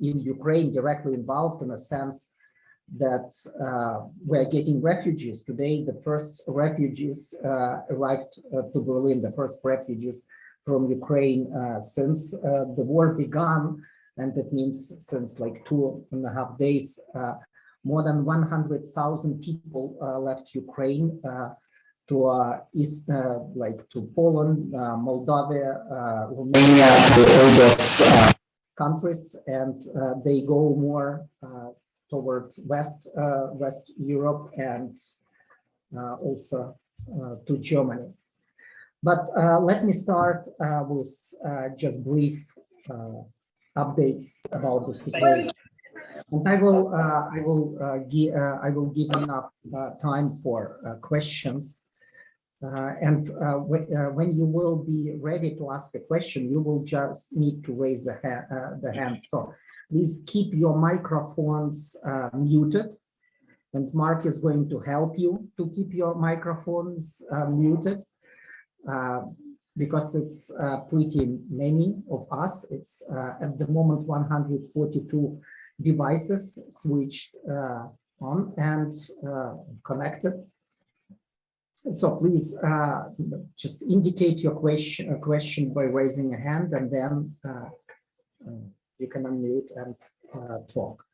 in Ukraine directly involved in a sense that we're getting refugees. Today, the first refugees arrived to Berlin, the first refugees from Ukraine since the war began, and that means since like 2.5 days, more than 100,000 people left Ukraine to east, like to Poland, Moldova, Romania, all those countries, and they go more towards West Europe and also to Germany. But let me start with just brief updates about the situation. And I will give enough time for questions. When you will be ready to ask a question, you will just need to raise the hand. So please keep your microphones muted, and Mark is going to help you to keep your microphones muted because it's pretty many of us. It's at the moment 142 devices switched on and connected. So please just indicate your question by raising a hand, and then you can unmute and talk.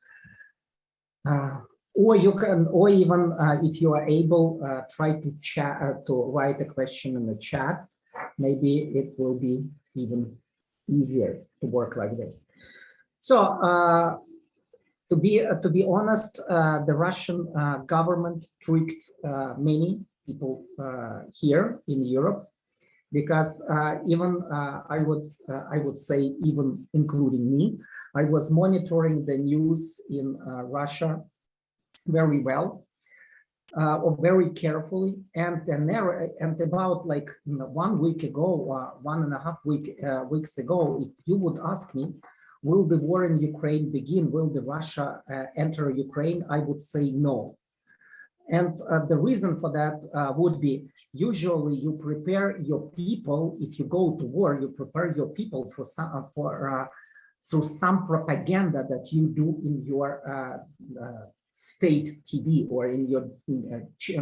Or you can, or even if you are able, try to chat to write a question in the chat. Maybe it will be even easier to work like this. So to be honest, the Russian government tricked many people here in Europe, because even I would say even including me, I was monitoring the news in Russia very well, or very carefully, and about like 1 week ago, 1.5 weeks ago, if you would ask me, will the war in Ukraine begin? Will the Russia enter Ukraine? I would say no. And the reason for that would be, usually you prepare your people, if you go to war, you prepare your people for through some propaganda that you do in your state TV or in your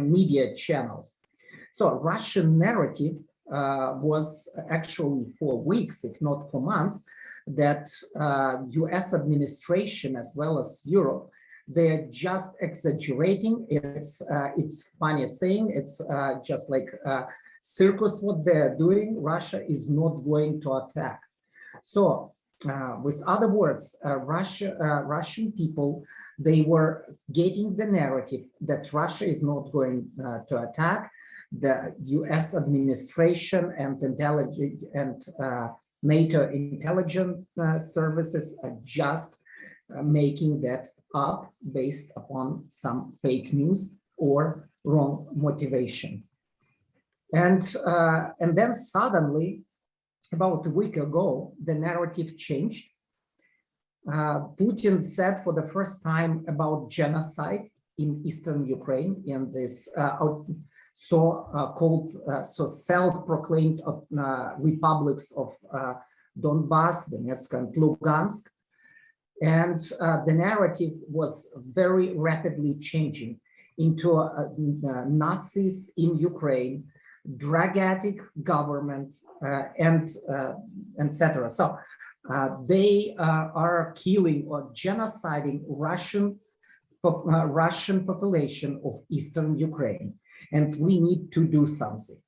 media channels. So Russian narrative was actually for weeks, if not for months, that US administration as well as Europe, they're just exaggerating. It's funny saying, it's just like circus what they're doing. Russia is not going to attack. So with other words, Russian people, they were getting the narrative that Russia is not going to attack. The US administration and intelligence and NATO intelligence services are just making that up based upon some fake news or wrong motivations. And then suddenly, about a week ago, the narrative changed. Putin said for the first time about genocide in eastern Ukraine, in this self-proclaimed republics of Donbass, Donetsk and Lugansk. And the narrative was very rapidly changing into Nazis in Ukraine, drag addict government, and etc. So they are killing or genociding Russian population of eastern Ukraine, and we need to do something.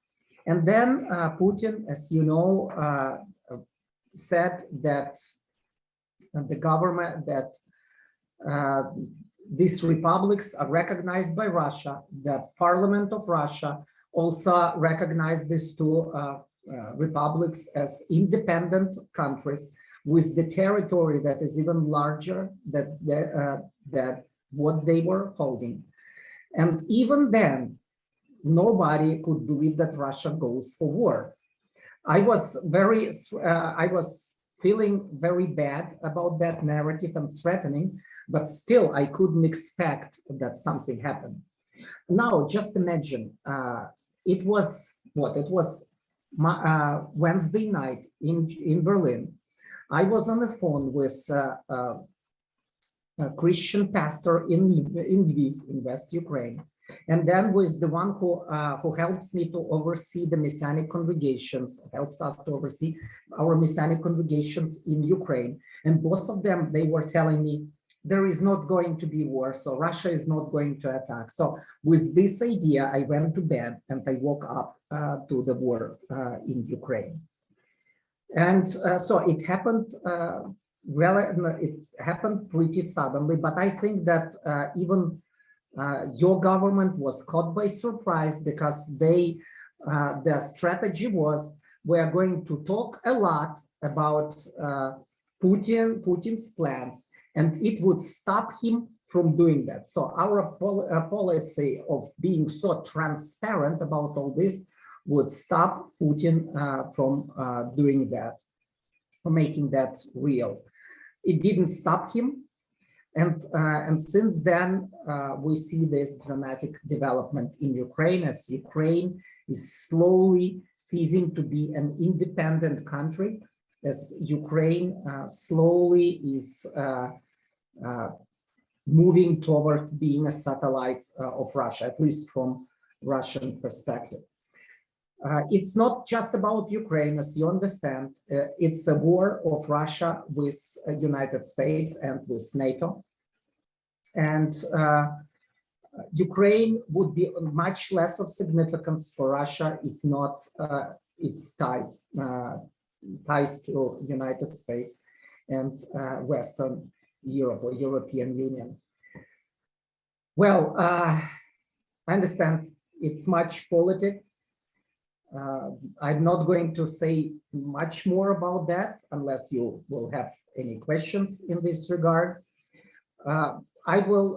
And then Putin, as you know, said that the government, that these republics are recognized by Russia. The parliament of Russia also recognized these two republics as independent countries with the territory that is even larger than that what they were holding. And even then, nobody could believe that Russia goes for war. I was feeling very bad about that narrative and threatening, but still I couldn't expect that something happened. Now, just imagine, it was Wednesday night in Berlin. I was on the phone with a Christian pastor in Lviv, in West Ukraine, and then was the one who helps me to oversee the Messianic congregations, helps us to oversee our Messianic congregations in Ukraine. And both of them, they were telling me, there is not going to be war, so Russia is not going to attack. So with this idea, I went to bed and I woke up to the war in Ukraine. And so it happened it happened pretty suddenly, but I think that even your government was caught by surprise, because their strategy was, we are going to talk a lot about Putin's plans, and it would stop him from doing that. So our policy of being so transparent about all this would stop Putin from doing that, from making that real. It didn't stop him. And since then, we see this dramatic development in Ukraine, as Ukraine is slowly ceasing to be an independent country, as Ukraine slowly is moving toward being a satellite of Russia, at least from Russian perspective. It's not just about Ukraine, as you understand. It's a war of Russia with United States and with NATO. And Ukraine would be much less of significance for Russia if not its ties to United States and Western Europe or European Union. Well, I understand it's much politics. I'm not going to say much more about that unless you will have any questions in this regard. I will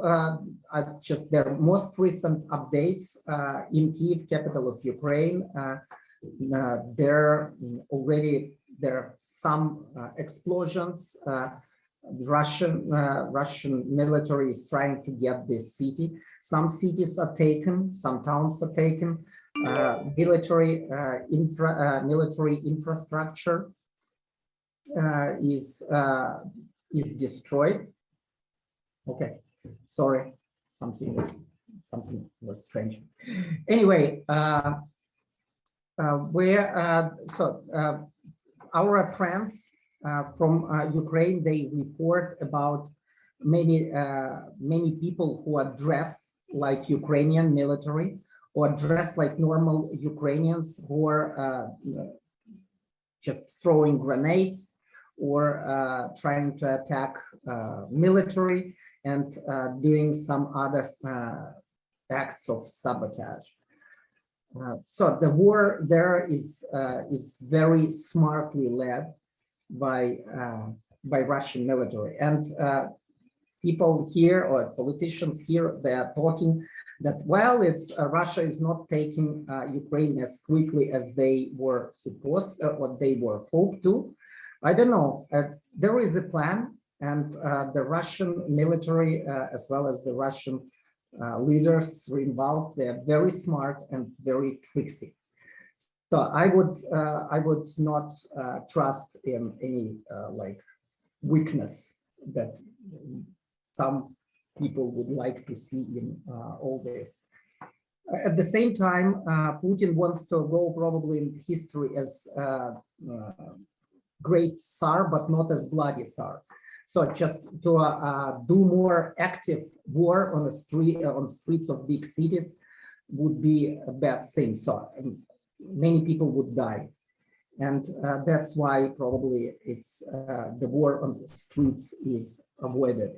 just their most recent updates in Kyiv, capital of Ukraine. There are some explosions. Russian military is trying to get this city. Some cities are taken, some towns are taken. Military infrastructure is destroyed. Okay, sorry, something was strange. Anyway, our friends from Ukraine, they report about many people who are dressed like Ukrainian military, or dressed like normal Ukrainians, who are just throwing grenades or trying to attack military and doing some other acts of sabotage. So the war there is very smartly led by Russian military, and people here or politicians here, they are talking that, well, it's Russia is not taking Ukraine as quickly as they were supposed, what they were hoped to. I don't know. There is a plan, and the Russian military, as well as the Russian leaders involved, they are very smart and very tricksy. So I would not trust in any like weakness that some people would like to see in all this. At the same time, Putin wants to go probably in history as great Tsar, but not as bloody Tsar. So just to do more active war on the streets of big cities would be a bad thing. So many people would die, and that's why probably it's the war on the streets is avoided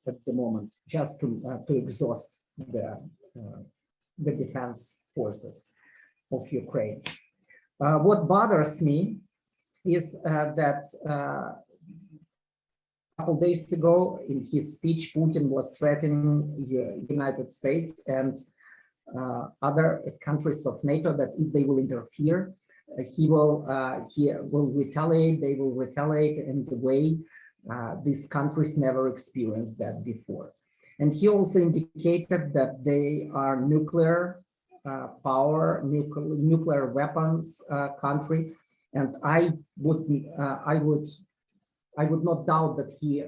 at the moment, just to exhaust the defense forces of Ukraine. What bothers me is that a couple days ago in his speech, Putin was threatening the United States and other countries of NATO that if they will interfere, he will retaliate. They will retaliate in the way these countries never experienced that before. And he also indicated that they are nuclear power, nuclear weapons country. And I would I would not doubt that he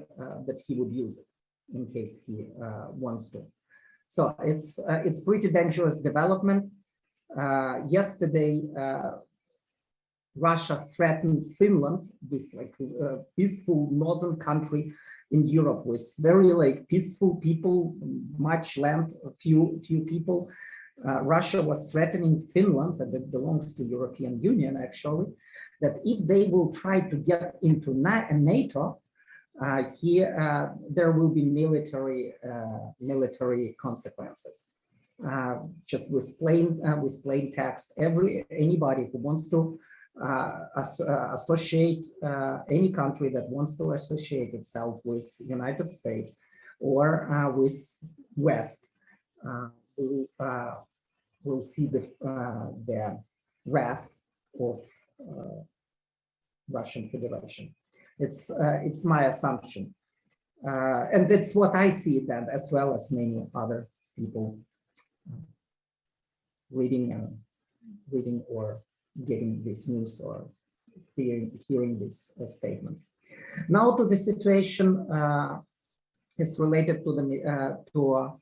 would use it in case he wants to. So it's pretty dangerous development. Yesterday, Russia threatened Finland, this like peaceful northern country in Europe with very like peaceful people, much land, a few people. Russia was threatening Finland, that belongs to European Union actually, that if they will try to get into NATO, there will be military consequences. Just with plain text, anybody who wants to associate any country that wants to associate itself with United States or with West will see the wrath of Russian Federation. It's my assumption, and that's what I see then, as well as many other people reading or getting this news or hearing these statements. Now to the situation is related to the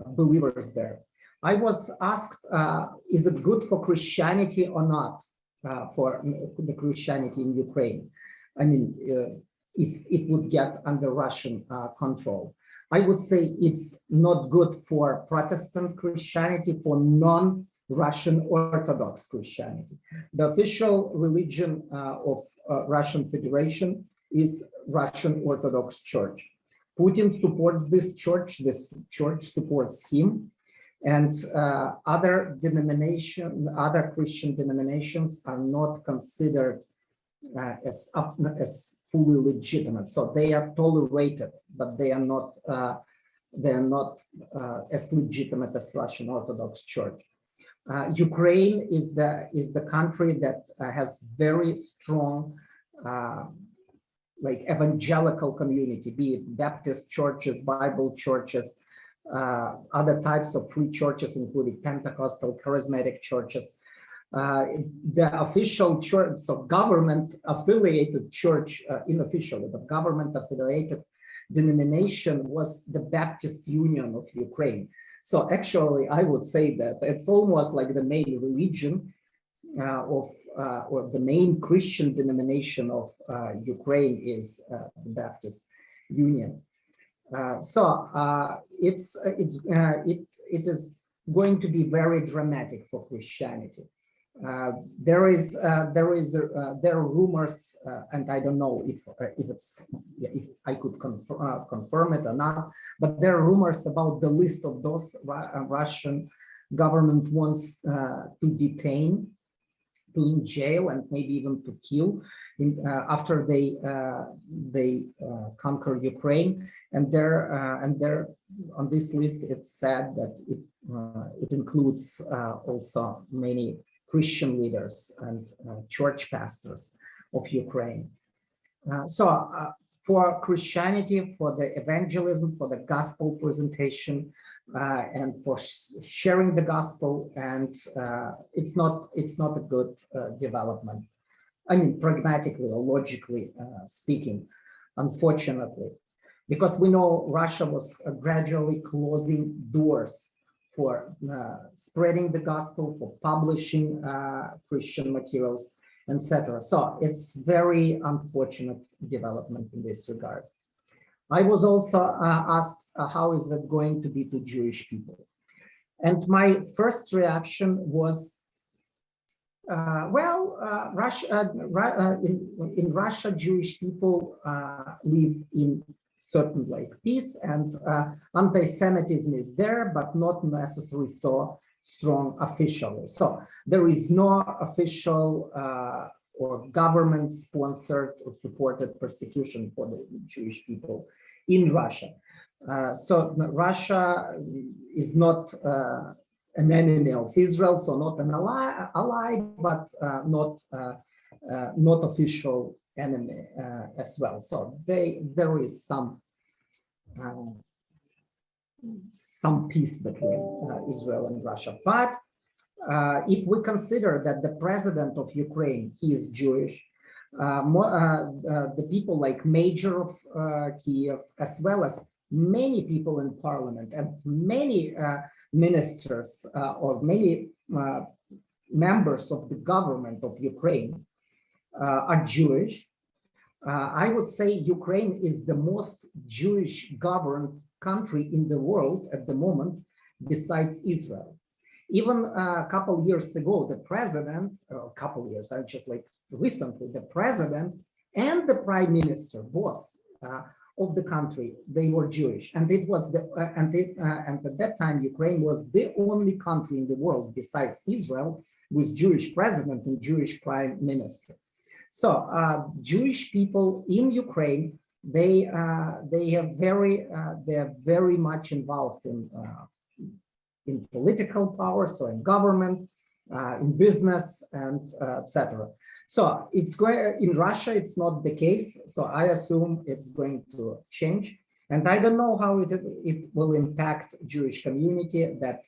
believers there. I was asked, is it good for Christianity or not, for the Christianity in Ukraine? I mean, if it would get under Russian control. I would say it's not good for Protestant Christianity, for non-Russian Orthodox Christianity. The official religion of Russian Federation is Russian Orthodox Church. Putin supports this church supports him, and other Christian denominations are not considered as fully legitimate. So they are tolerated, but they are not as legitimate as Russian Orthodox Church. Ukraine is the country that has very strong like evangelical community, be it Baptist churches, Bible churches, other types of free churches, including Pentecostal, charismatic churches. The official church, so government-affiliated church, unofficially, but government-affiliated denomination was the Baptist Union of Ukraine. So actually, I would say that it's almost like the main religion or the main Christian denomination of Ukraine is the Baptist Union. It is going to be very dramatic for Christianity. There are rumors, and I don't know if I could confirm it or not, but there are rumors about the list of those Russian government wants to detain, to in jail, and maybe even to kill after they conquer Ukraine. And there on this list it's said that it includes also many Christian leaders and church pastors of Ukraine. For Christianity, for the evangelism, for the gospel presentation, and for sharing the gospel, and it's not a good development. I mean, pragmatically or logically speaking, unfortunately, because we know Russia was gradually closing doors for spreading the gospel, for publishing Christian materials, etc. So it's very unfortunate development in this regard. I was also asked, how is it going to be to Jewish people? And my first reaction was, in Russia, Jewish people live in certain like peace, and anti-Semitism is there, but not necessarily so strong officially. So there is no official or government-sponsored or supported persecution for the Jewish people in Russia. So Russia is not an enemy of Israel, so not an ally, but not official enemy as well. So there is some peace between Israel and Russia. But if we consider that the president of Ukraine, he is Jewish, The people like Major of Kiev, as well as many people in parliament and many ministers or many members of the government of Ukraine are Jewish. I would say Ukraine is the most Jewish governed country in the world at the moment, besides Israel. Even a couple years ago, the president, recently, the president and the prime minister, boss of the country, they were Jewish, and it was and at that time Ukraine was the only country in the world besides Israel with Jewish president and Jewish prime minister. So Jewish people in Ukraine, they are very much involved in political power, so in government, in business, and etc. So it's going in Russia. It's not the case. So I assume it's going to change, and I don't know how it will impact Jewish community. That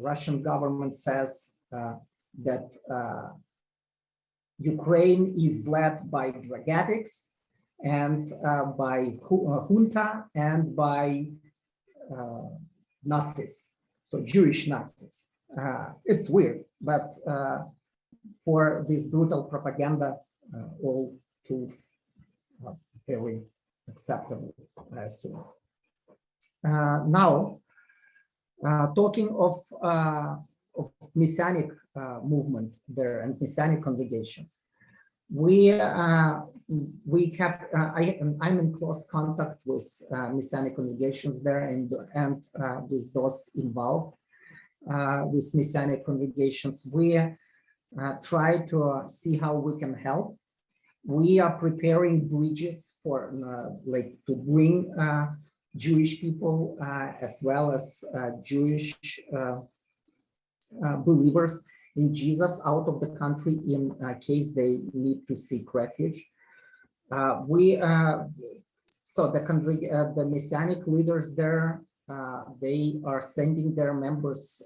Russian government says that Ukraine is led by drug addicts and by junta and by Nazis, so Jewish Nazis. It's weird, but for this brutal propaganda, all tools are very acceptable, I assume. Now, talking of Messianic movement there and Messianic congregations, I'm in close contact with Messianic congregations there and with those involved with Messianic congregations. We try to see how we can help. We are preparing bridges for to bring Jewish people as well as Jewish believers in Jesus out of the country in case they need to seek refuge. So the Messianic leaders there, they are sending their members,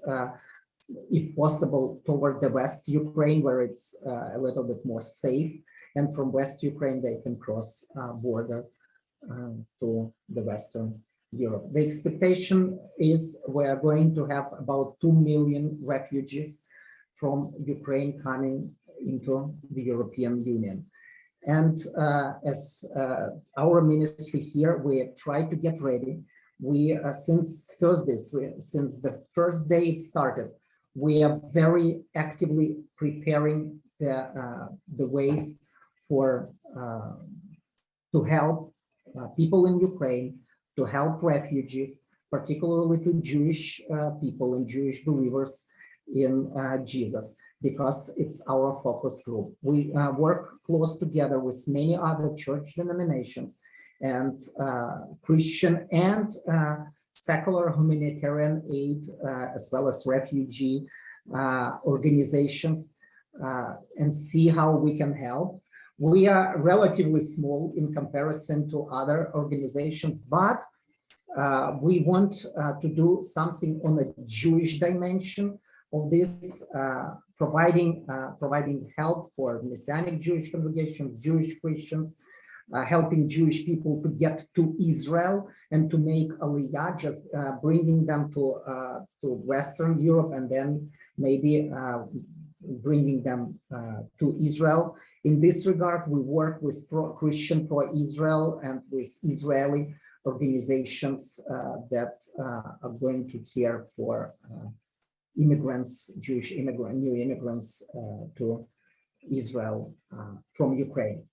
if possible, toward the West Ukraine, where it's a little bit more safe. And from West Ukraine, they can cross border to the Western Europe. The expectation is we are going to have about 2 million refugees from Ukraine coming into the European Union. And as our ministry here, we try to get ready. We, since Thursday, since the first day it started, we are very actively preparing the ways for to help people in Ukraine, to help refugees, particularly to Jewish people and Jewish believers in Jesus, because it's our focus group. We work close together with many other church denominations and Christian and secular humanitarian aid, as well as refugee organizations, and see how we can help. We are relatively small in comparison to other organizations, but we want to do something on a Jewish dimension of this, providing help for Messianic Jewish congregations, Jewish Christians, helping Jewish people to get to Israel and to make Aliyah, just bringing them to Western Europe and then maybe bringing them to Israel. In this regard, we work with Christian pro-Israel and with Israeli organizations that are going to care for immigrants, Jewish new immigrants to Israel from Ukraine.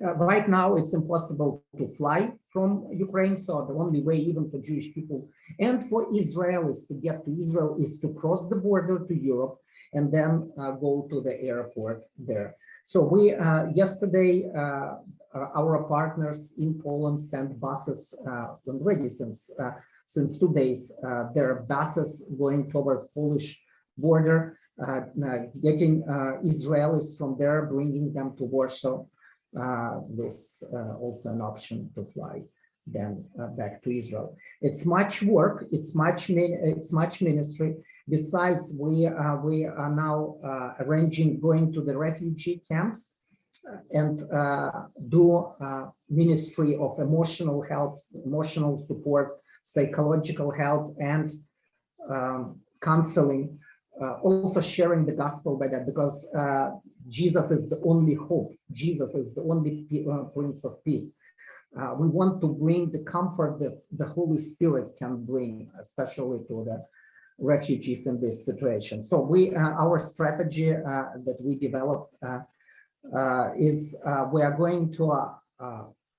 Right now, it's impossible to fly from Ukraine, so the only way even for Jewish people and for Israelis to get to Israel is to cross the border to Europe and then go to the airport there. So we, yesterday, our partners in Poland sent buses already since 2 days. There are buses going toward Polish border, getting Israelis from there, bringing them to Warsaw, with also an option to fly then back to Israel. It's much work, it's much ministry, Besides, we are now arranging going to the refugee camps and do ministry of emotional help, emotional support, psychological help, and counseling, also sharing the gospel by that, because Jesus is the only hope. Jesus is the only Prince of Peace. We want to bring the comfort that the Holy Spirit can bring, especially to the refugees in this situation. So our strategy that we developed is we are going to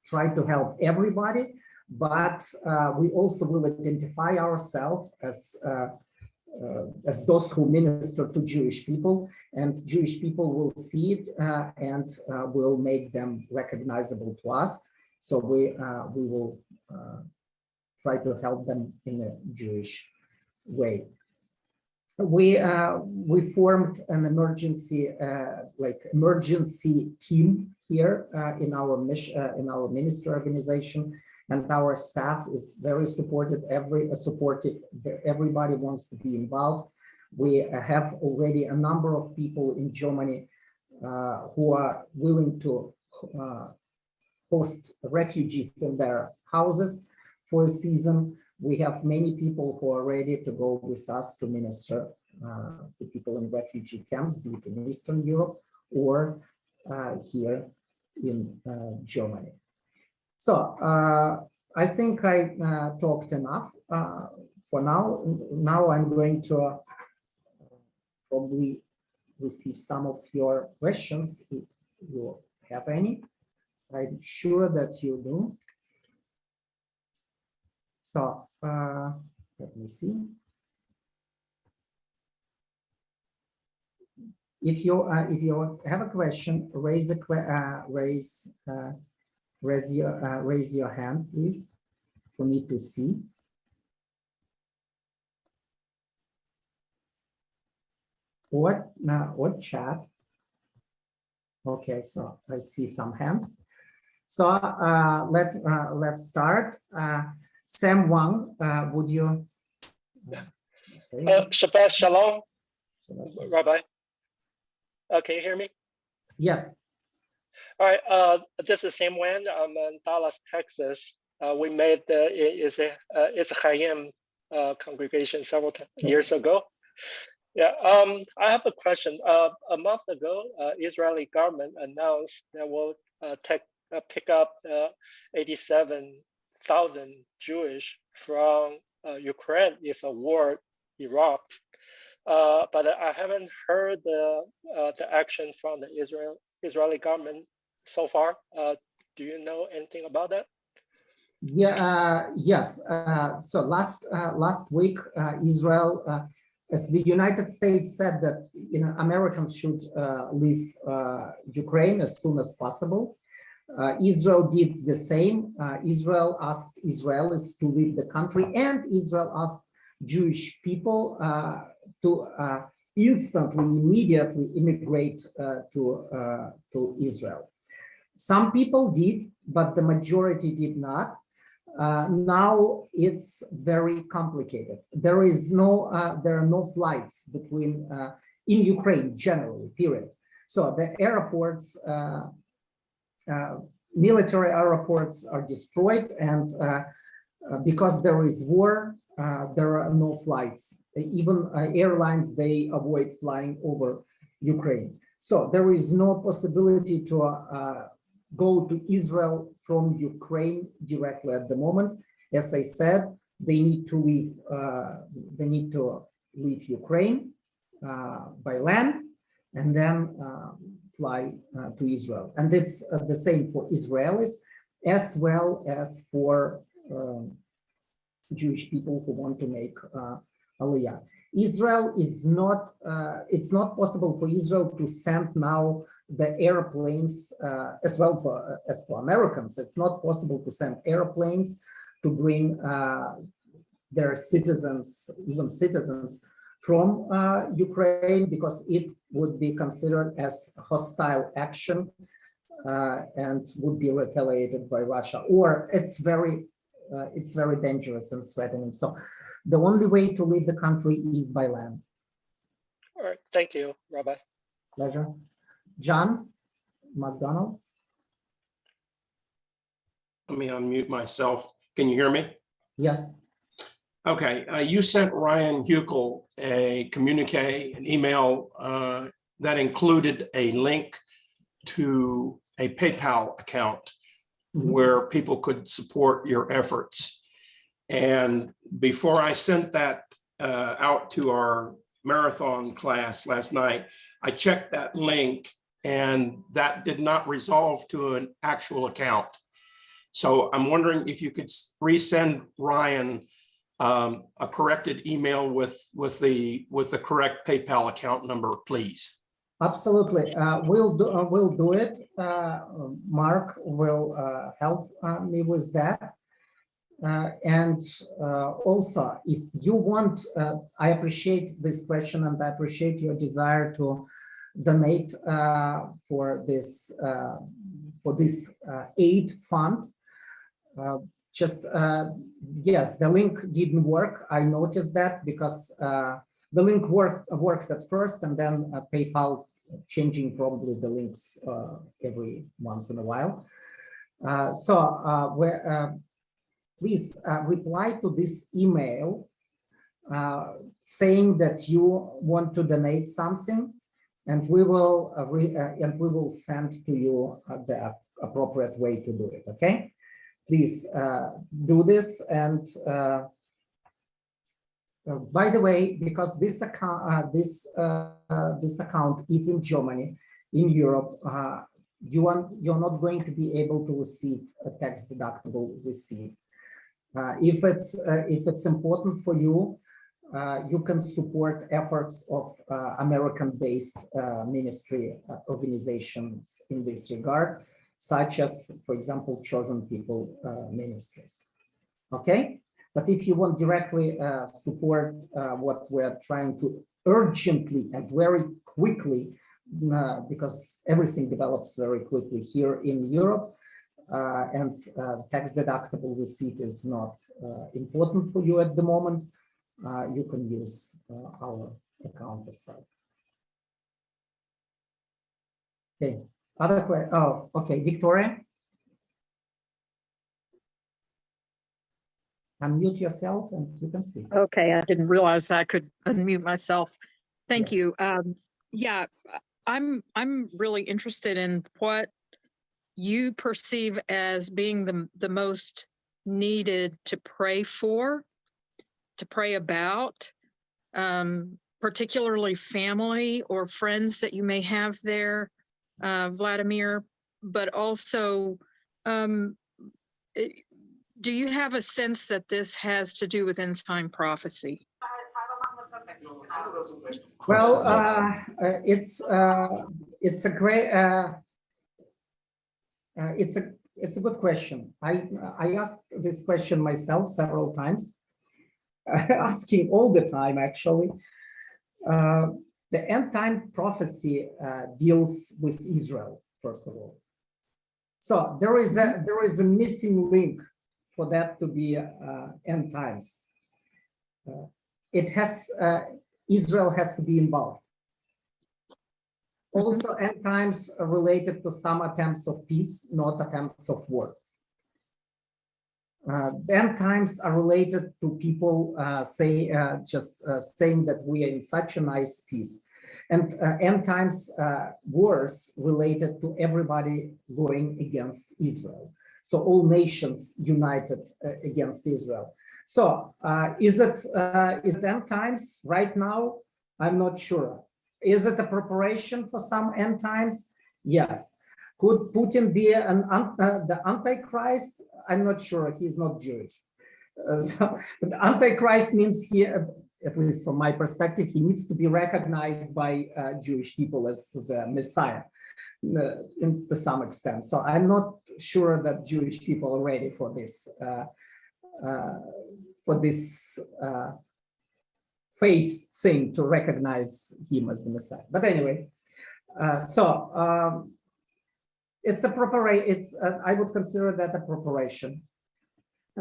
try to help everybody, but we also will identify ourselves as those who minister to Jewish people, and Jewish people will see it and will make them recognizable to us. So we will try to help them in a Jewish way. We formed an emergency team here in our ministry organization, and our staff is very supportive. Everybody wants to be involved. We have already a number of people in Germany who are willing to host refugees in their houses for a season. We have many people who are ready to go with us to minister to people in refugee camps, be it in Eastern Europe or here in Germany. So I think I talked enough for now. Now I'm going to probably receive some of your questions if you have any. I'm sure that you do. So let me see. If you have a question, raise your hand, please, for me to see. Or chat. Okay, so I see some hands. So let's start. Sam Wang, would you say? Shabbat Shalom, Rabbi. Can you hear me? Yes. All right. This is Sam Wang. I'm in Dallas, Texas. We made it's Chaim congregation several years ago. Yeah. I have a question. A month ago, Israeli government announced that will pick up 87,000 Jewish from Ukraine if a war erupts. But I haven't heard the action from the Israeli government so far. Do you know anything about that? Yeah. Yes. So last week, Israel, as the United States said that Americans should leave Ukraine as soon as possible. Israel did the same. Israel asked Israelis to leave the country, and Israel asked Jewish people to immediately immigrate to Israel. Some people did, but the majority did not. Now it's very complicated. There are no flights between in Ukraine generally. Period. So the airports, military airports, are destroyed, and because there is war, there are no flights. Even airlines, they avoid flying over Ukraine. So there is no possibility to go to Israel from Ukraine directly at the moment. As I said, they need to leave. They need to leave Ukraine by land and then fly to Israel. And it's the same for Israelis as well as for Jewish people who want to make Aliyah. Israel is not, it's not possible for Israel to send now the airplanes as well as for Americans. It's not possible to send airplanes to bring their citizens, even citizens from Ukraine, because it would be considered as hostile action and would be retaliated by Russia, or it's very dangerous and threatening. So The only way to leave the country is by land. All right. Thank you, Rabbi. Pleasure. John McDonald. Let me unmute myself. Can you hear me? Yes. Okay. You sent Ryan Huckel a communique, an email that included a link to a PayPal account where people could support your efforts. And before I sent that out to our marathon class last night, I checked that link and that did not resolve to an actual account. So I'm wondering if you could resend Ryan a corrected email with the correct PayPal account number, please. Absolutely. We'll do it. Mark will help me with that. And also, if you want, I appreciate this question and I appreciate your desire to donate for this aid fund. Yes, the link didn't work. I noticed that because the link worked at first, and then PayPal changing probably the links every once in a while. Please reply to this email saying that you want to donate something, and we will send to you the appropriate way to do it. Okay, please do this. And by the way, because this account is in Germany, in Europe, you're not going to be able to receive a tax deductible receipt. If it's important for you, you can support efforts of American-based ministry organizations in this regard, such as, for example, Chosen People Ministries. Okay, but if you want directly support what we're trying to urgently and very quickly, because everything develops very quickly here in Europe, and tax deductible receipt is not important for you at the moment, you can use our account as well. Okay, other question? Oh, okay, Victoria. Unmute yourself and you can speak. Okay, I didn't realize I could unmute myself. Thank you. Yeah, I'm really interested in what you perceive as being the most needed to pray for, to pray about, particularly family or friends that you may have there, Vladimir, but also, do you have a sense that this has to do with end time prophecy? Well, it's a great it's a good question. I asked this question myself several times, asking all the time actually. The end time prophecy deals with Israel, first of all. So there is a missing link for that to be end times. Israel has to be involved. Also, end times are related to some attempts of peace, not attempts of war. End times are related to people saying that we are in such a nice peace. And end times wars related to everybody going against Israel. So all nations united against Israel. So is it end times right now? I'm not sure. Is it a preparation for some end times? Yes. Could Putin be the Antichrist? I'm not sure. He's not Jewish. But Antichrist means he, at least from my perspective, he needs to be recognized by Jewish people as the Messiah to some extent. So I'm not sure that Jewish people are ready for this face thing to recognize him as the Messiah. But anyway, it's a preparation. I would consider that a preparation.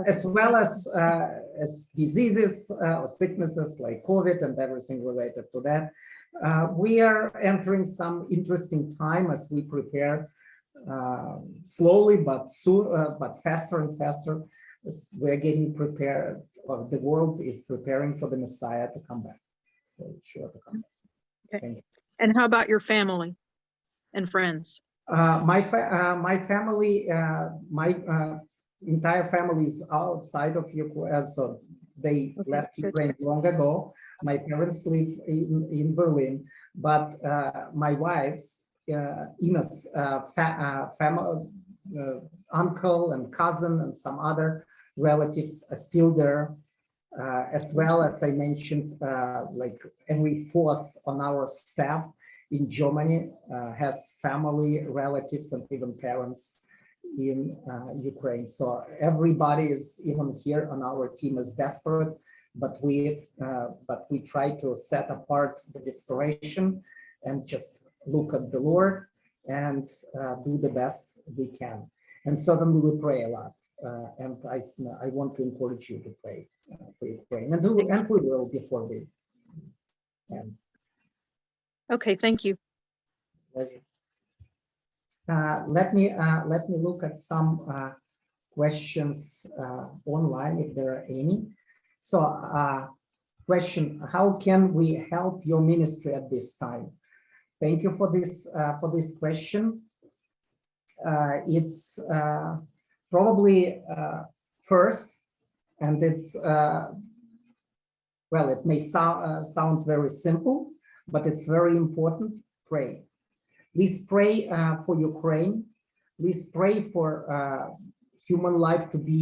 as well as diseases or sicknesses like COVID and everything related to that. We are entering some interesting time as we prepare slowly, but faster and faster. We're getting prepared, or the world is preparing for the Messiah to come back. So it's sure to come back. Okay. And how about your family and friends? My family, my entire family is outside of Ukraine, so they left Ukraine long ago. My parents live in Berlin, but my wife's Ina's family, uncle and cousin and some other relatives are still there, as well as I mentioned, like every fourth on our staff in Germany has family, relatives, and even parents in Ukraine. So everybody is, even here on our team, is desperate, but we try to set apart the desperation and just look at the Lord and do the best we can. And certainly we pray a lot. And I want to encourage you to pray for Ukraine, and we will before we end. Okay, thank you. Let me look at some questions online, if there are any. So, question: how can we help your ministry at this time? Thank you for this question. It's probably first, and it's well, it may sound very simple, but it's very important. Pray. Please pray for Ukraine. Please pray for human life to be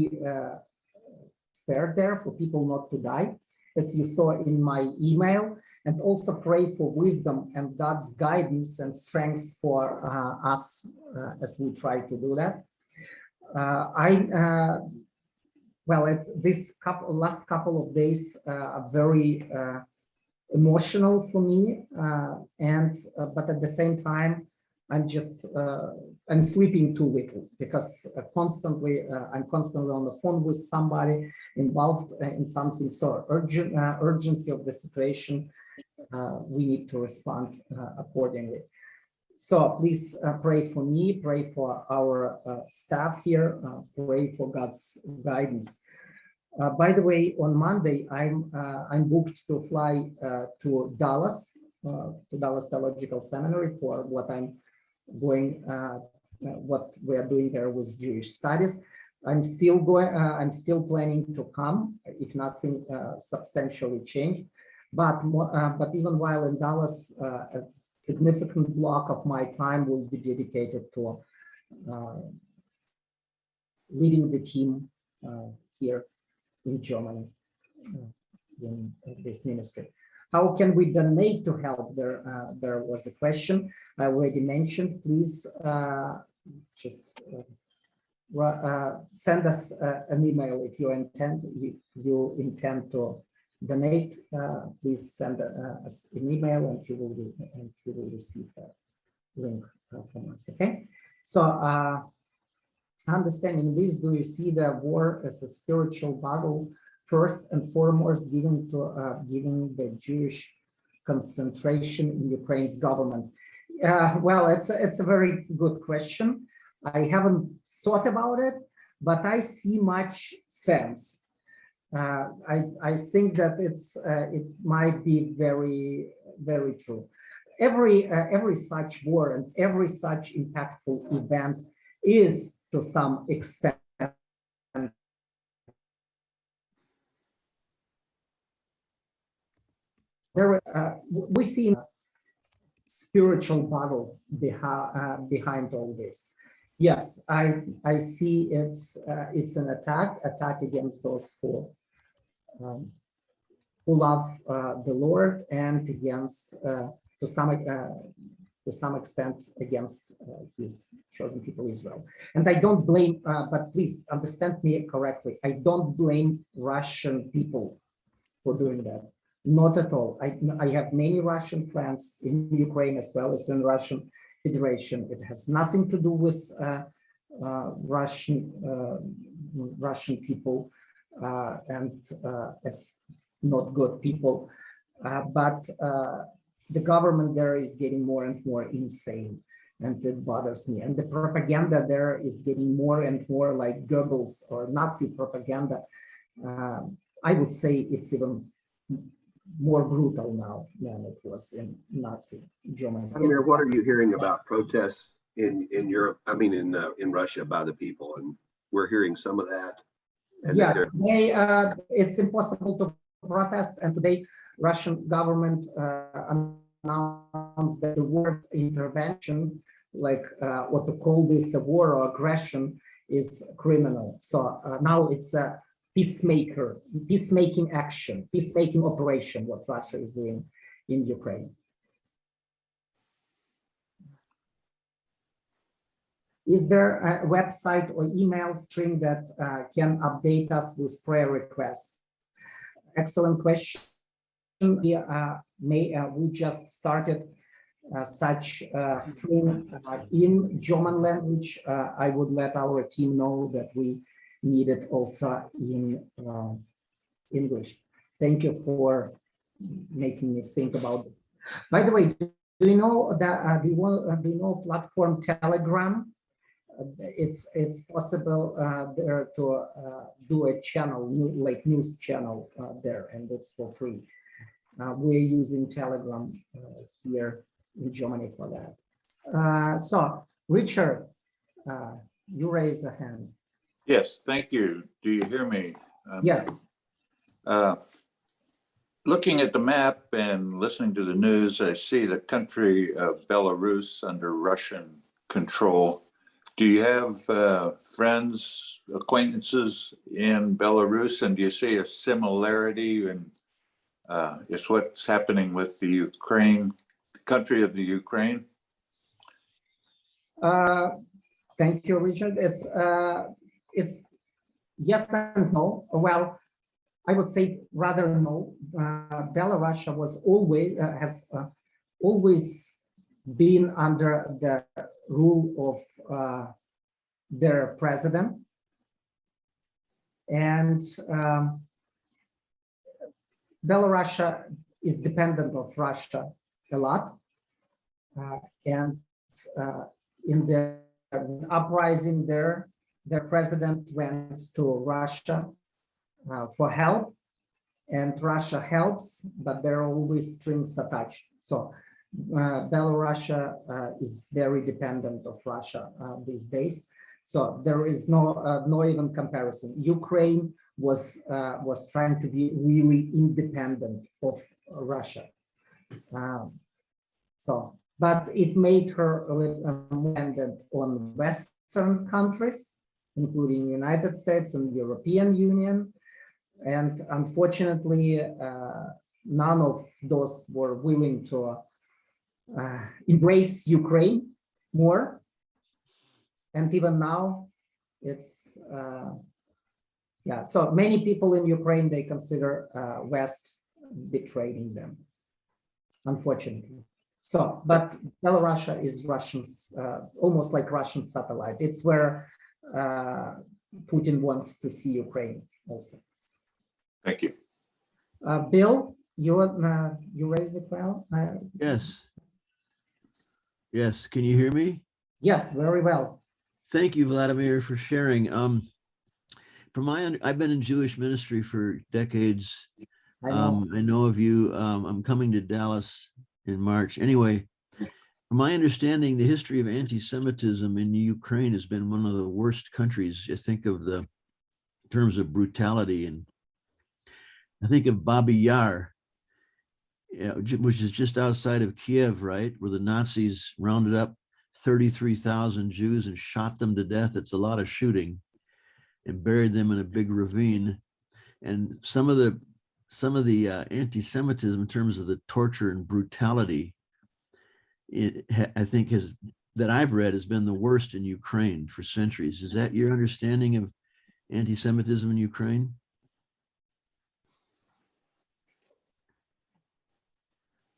spared there, for people not to die, as you saw in my email, and also pray for wisdom and God's guidance and strength for us as we try to do that. This last couple of days are very emotional for me, but at the same time, I'm sleeping too little, because I'm constantly on the phone with somebody involved in something so urgency of the situation. We need to respond accordingly. So please pray for me, pray for our staff here, pray for God's guidance. By the way, on Monday, I'm booked to fly to Dallas Theological Seminary for what we are doing there with Jewish studies. I'm still planning to come if nothing substantially changed. But even while in Dallas, a significant block of my time will be dedicated to leading the team here in Germany in this ministry. How can we donate to help? There was a question I already mentioned. Please just send us an email if you intend to donate. Please send us an email, and you will receive a link from us. Okay. So understanding this, do you see the war as a spiritual battle first and foremost, giving the Jewish concentration in Ukraine's government? Well, it's a very good question. I haven't thought about it, but I see much sense. I think that it might be very, very true. Every such war and every such impactful event is, to some extent, we see spiritual battle behind all this. Yes, I see it's an attack against those who love the Lord, and against to some extent against his chosen people Israel. And I don't blame, but please understand me correctly, I don't blame Russian people for doing that. Not at all. I have many Russian friends in Ukraine as well as in Russian Federation. It has nothing to do with Russian Russian people and as not good people, but the government there is getting more and more insane, and it bothers me. And the propaganda there is getting more and more like Goebbels or Nazi propaganda. I would say it's even more brutal now than it was in Nazi Germany. Vladimir, what are you hearing about protests in Europe? I mean, in Russia by the people, and we're hearing some of that. And yes, it's impossible to protest, and today Russian government announced that the word intervention, like what to call this a war or aggression, is criminal. So now it's a peacemaking action, peacemaking operation, what Russia is doing in Ukraine. Is there a website or email string that can update us with prayer requests? Excellent question. We just started such string in German language. I would let our team know that we need it also in English. Thank you for making me think about it. By the way, do you know that do you know platform Telegram? It's possible there to do a channel, like news channel there, and it's for free. We're using Telegram here in Germany for that. So, Richard, you raise a hand. Yes, thank you. Do you hear me? Yes. Looking at the map and listening to the news, I see the country of Belarus under Russian control. Do you have friends, acquaintances in Belarus, and do you see a similarity in it's what's happening with the Ukraine, the country of the Ukraine? Thank you, Richard. It's yes and no. Well, I would say rather no. Belarus was always has always been under the rule of their president, and Belarus is dependent of Russia a lot, and in the uprising there, their president went to Russia for help, and Russia helps, but there are always strings attached. So Belarus is very dependent of Russia these days. So there is no even comparison. Ukraine was trying to be really independent of Russia. But it made her dependent on Western countries, including United States and European Union. And unfortunately, none of those were willing to embrace Ukraine more. And even now, it's, so many people in Ukraine, they consider West betraying them, unfortunately. So, but Belarus is Russians, almost like Russian satellite. It's where Putin wants to see Ukraine also. Thank you. Bill, you raise it well? Yes. Yes, can you hear me? Yes, very well. Thank you, Vladimir, for sharing. I've been in Jewish ministry for decades. I know. I know of you. I'm coming to Dallas in March. Anyway, from my understanding, the history of anti-Semitism in Ukraine has been one of the worst countries. You think of the in terms of brutality, and I think of Babi Yar, which is just outside of Kiev, right, where the Nazis rounded up 33,000 Jews and shot them to death. It's a lot of shooting, and buried them in a big ravine. And some of the anti-Semitism in terms of the torture and brutality, I think that I've read has been the worst in Ukraine for centuries. Is that your understanding of anti-Semitism in Ukraine?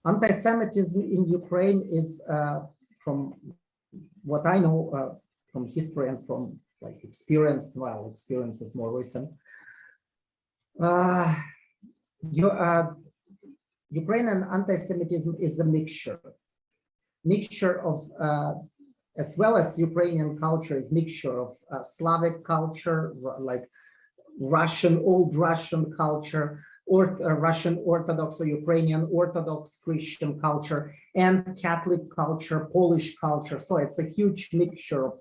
Anti-Semitism in Ukraine is, from what I know from history and from like experienced. Well, experience is more recent. Ukrainian anti-Semitism is a mixture of, as well as Ukrainian culture is mixture of Slavic culture, like old Russian culture, or Russian Orthodox or Ukrainian Orthodox Christian culture, and Catholic culture, Polish culture. So it's a huge mixture of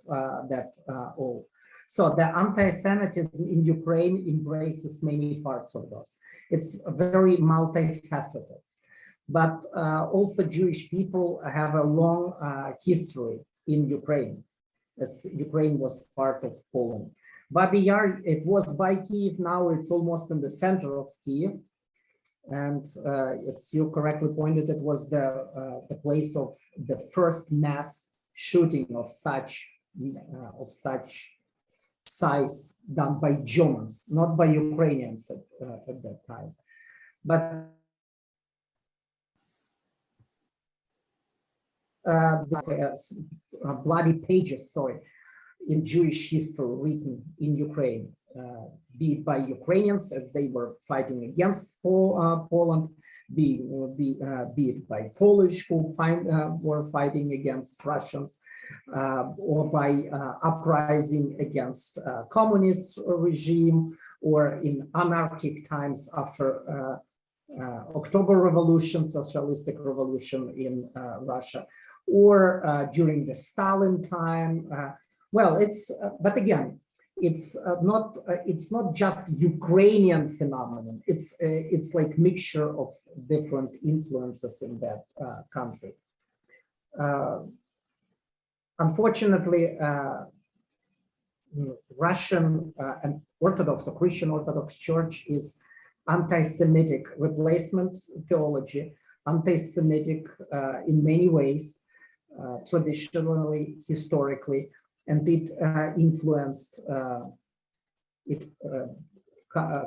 that all. So the anti-Semitism in Ukraine embraces many parts of those. It's very multifaceted. But also Jewish people have a long history in Ukraine, as Ukraine was part of Poland. Babi Yar, it was by Kiev, now it's almost in the center of Kiev. And as you correctly pointed, it was the place of the first mass shooting of such size done by Germans, not by Ukrainians at that time. But bloody pages, sorry, in Jewish history written in Ukraine, be it by Ukrainians as they were fighting against Poland, be it by Polish who were fighting against Russians, or by uprising against communist regime, or in anarchic times after October Revolution, socialistic revolution in Russia, or during the Stalin time. Well, but again, it's not just Ukrainian phenomenon. It's like mixture of different influences in that country. Unfortunately, Russian and Orthodox or Christian Orthodox Church is anti-Semitic replacement theology, anti-Semitic in many ways, traditionally, historically, and it influenced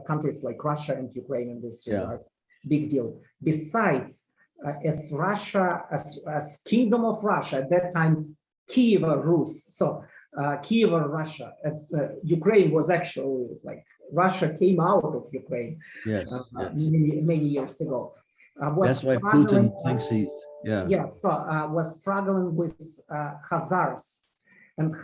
countries like Russia and Ukraine in this regard. Big deal. Besides, as Russia, as Kingdom of Russia, at that time, Kiev Rus, so Kiev Russia, Ukraine was actually like Russia came out of Ukraine many years ago. That's why Putin thinks he's, was struggling with Khazars. And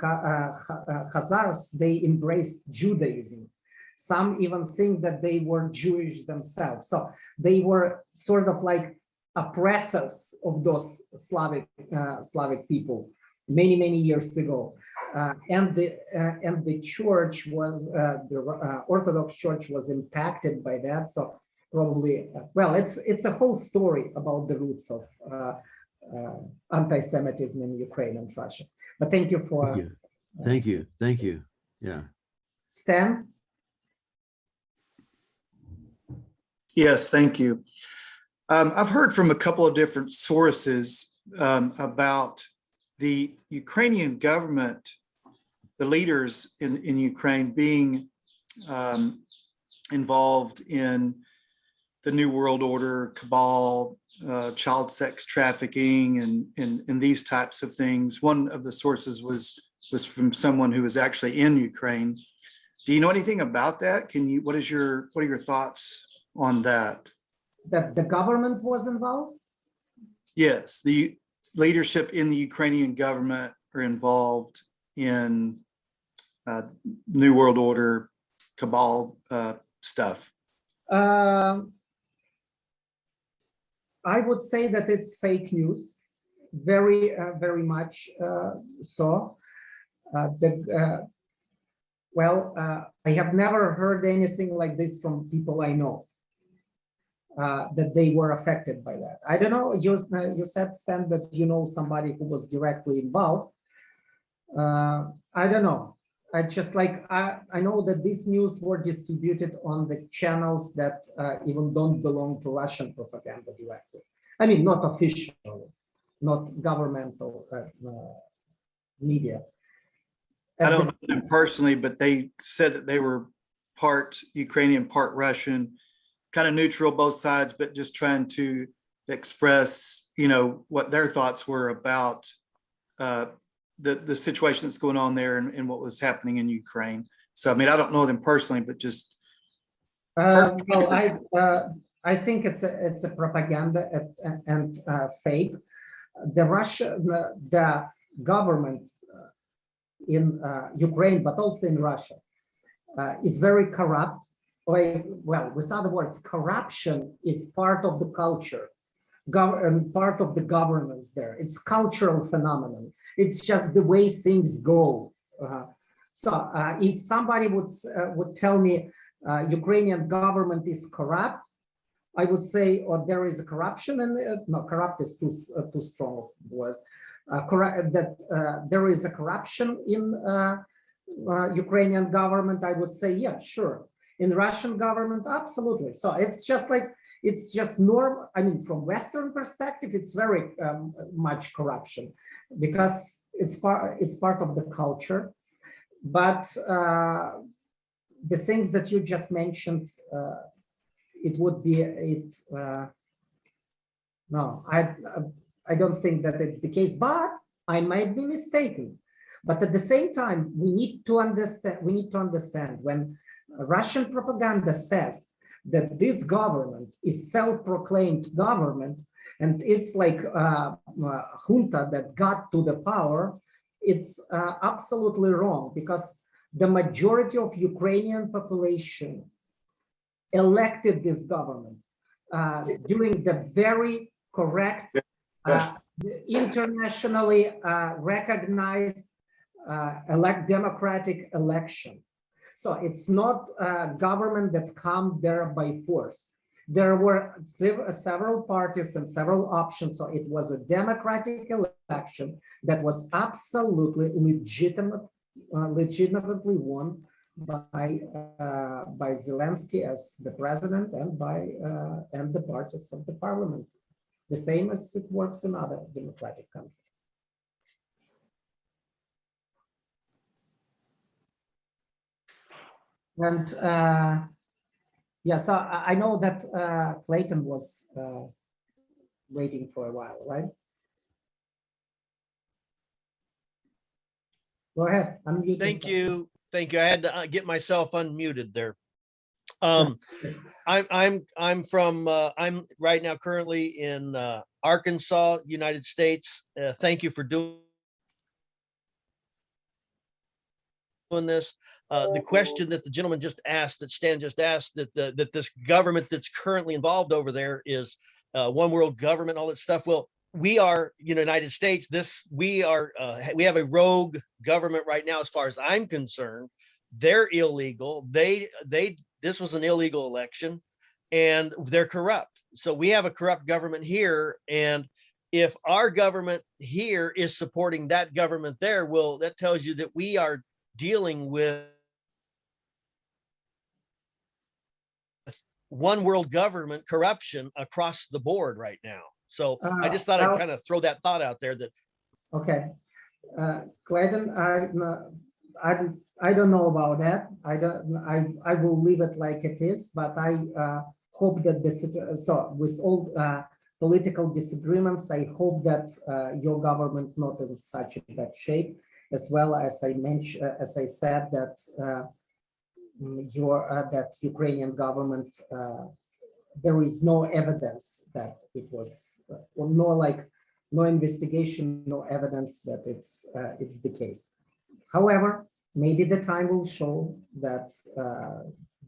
Khazars, they embraced Judaism. Some even think that they were Jewish themselves. So they were sort of like oppressors of those Slavic people many years ago. And the church was, the Orthodox Church was impacted by that. So probably, well, it's a whole story about the roots of anti-Semitism in Ukraine and Russia. But thank you for. Thank you. Yeah. Stan? Yes, thank you. I've heard from a couple of different sources about the Ukrainian government, the leaders in Ukraine being involved in the New World Order, cabal, child sex trafficking, and these types of things. One of the sources was from someone who was actually in Ukraine. Do you know anything about that? What are your thoughts on that? That the government was involved? Yes, the leadership in the Ukrainian government are involved in New World Order, cabal stuff. I would say that it's fake news, very much so. I have never heard anything like this from people I know, that they were affected by that. I don't know, you said, Stan, that you know somebody who was directly involved. I don't know. I just like, I know that these news were distributed on the channels that even don't belong to Russian propaganda directly. I mean, not officially, not governmental media. I don't know them personally, but they said that they were part Ukrainian, part Russian, kind of neutral, both sides, but just trying to express, what their thoughts were about the situation that's going on there and what was happening in Ukraine. So, I mean, I don't know them personally, but just. Well, I think it's a propaganda and fake. The government in Ukraine, but also in Russia, is very corrupt. Well, with other words, corruption is part of the culture, part of the governance there. It's cultural phenomenon. It's just the way things go. So if somebody would tell me Ukrainian government is corrupt, I would say, or there is a corruption, and no, corrupt is too strong a word. That there is a corruption in Ukrainian government, I would say, yeah, sure. In Russian government, absolutely. So it's just like, it's just normal. I mean, from Western perspective, it's very much corruption because it's part of the culture. But the things that you just mentioned, it would be no, I don't think that it's the case, but I might be mistaken. But at the same time, we need to understand when Russian propaganda says that this government is self-proclaimed government and it's like a junta that got to the power, it's absolutely wrong, because the majority of Ukrainian population elected this government during the very correct, internationally recognized democratic election. So it's not a government that come there by force. There were several parties and several options. So it was a democratic election that was absolutely legitimately won by Zelensky as the president and by and the parties of the parliament, the same as it works in other democratic countries. And yeah, so I know that Clayton was waiting for a while, right? Go ahead, unmute Thank yourself. you. Thank you. I had to get myself unmuted there. I'm right now currently in Arkansas, United States. Thank you for doing this. The question that the gentleman just asked, that Stan just asked, that this government that's currently involved over there is one world government, all that stuff. Well, we are United States. We have a rogue government right now, as far as I'm concerned. They're illegal. This was an illegal election, and they're corrupt. So we have a corrupt government here, and if our government here is supporting that government there, well, that tells you that we are dealing with one world government corruption across the board right now. So I just thought I'd kind of throw that thought out there. That okay, Clayton, I don't know about that. I will leave it like it is, but I hope that with all political disagreements, I hope that your government not in such a bad shape, as well as I mentioned, as I said, that that Ukrainian government, there is no evidence that it was, or no investigation, no evidence that it's the case. However, maybe the time will show that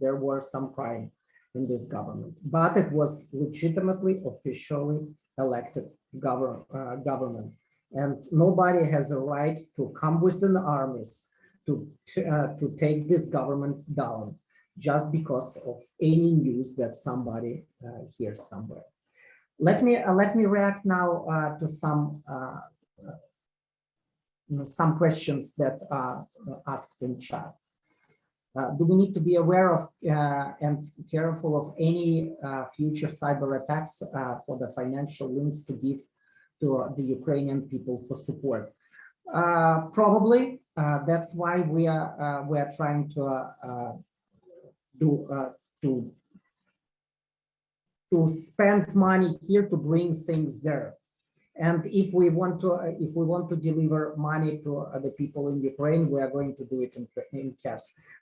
there were some crime in this government, but it was legitimately, officially elected government, and nobody has a right to come within armies to take this government down just because of any news that somebody hears somewhere. Let me react now to some questions that are asked in chat. Do we need to be aware of and careful of any future cyber attacks for the financial links to give to the Ukrainian people for support? Probably. That's why we are trying to spend money here to bring things there. And if we want to deliver money to the people in Ukraine, we are going to do it in cash.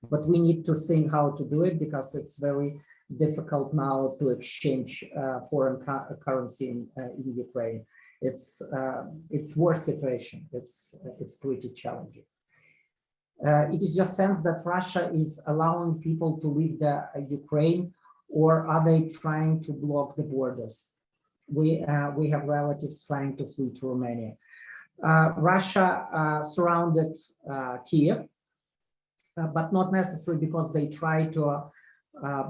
But we need to think how to do it, because it's very difficult now to exchange foreign currency in Ukraine. It's worse situation. It's pretty challenging. It is your sense that Russia is allowing people to leave the Ukraine, or are they trying to block the borders? We have relatives trying to flee to Romania. Russia surrounded Kiev, but not necessarily because they try to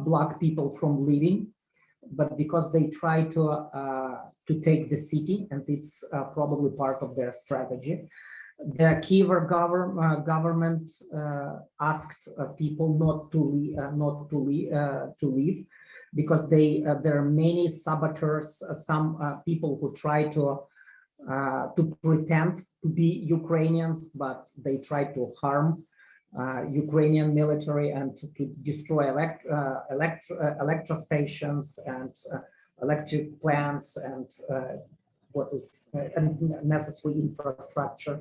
block people from leaving, but because they try to take the city, and it's probably part of their strategy. The Kiev government asked people not to leave, because there are many saboteurs, some people who try to pretend to be Ukrainians, but they try to harm Ukrainian military and to destroy electro stations and electric plants and what is necessary infrastructure.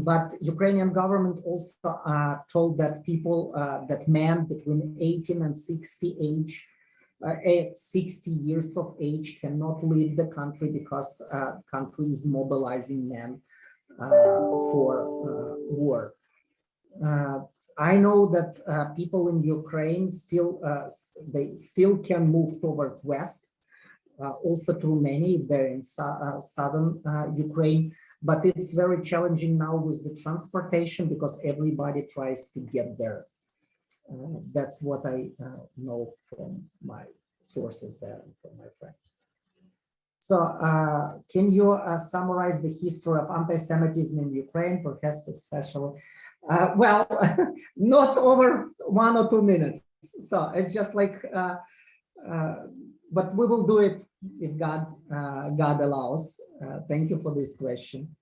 But Ukrainian government also told that people, that men between 18 and 60 years of age cannot leave the country, because country is mobilizing men for war. I know that people in Ukraine they still can move toward west, also through many they're in southern Ukraine. But it's very challenging now with the transportation, because everybody tries to get there. That's what I know from my sources there and from my friends. So can you summarize the history of anti-Semitism in Ukraine, perhaps especially? Well, not over 1 or 2 minutes. So it's just like, but we will do it if God allows. Thank you for this question.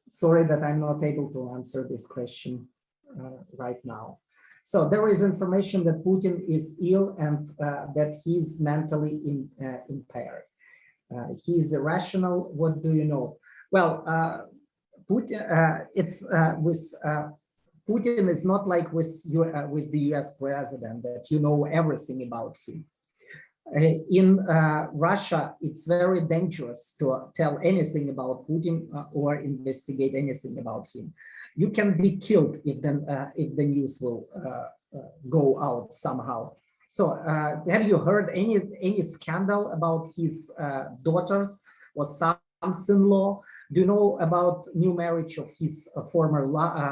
Sorry that I'm not able to answer this question right now. So there is information that Putin is ill and that he's mentally impaired. He's irrational. What do you know? Well, Putin, Putin is not like with the US president, that you know everything about him. In Russia, it's very dangerous to tell anything about Putin or investigate anything about him. You can be killed if the news will go out somehow. So have you heard any scandal about his daughters or sons-in-law? Do you know about new marriage of his former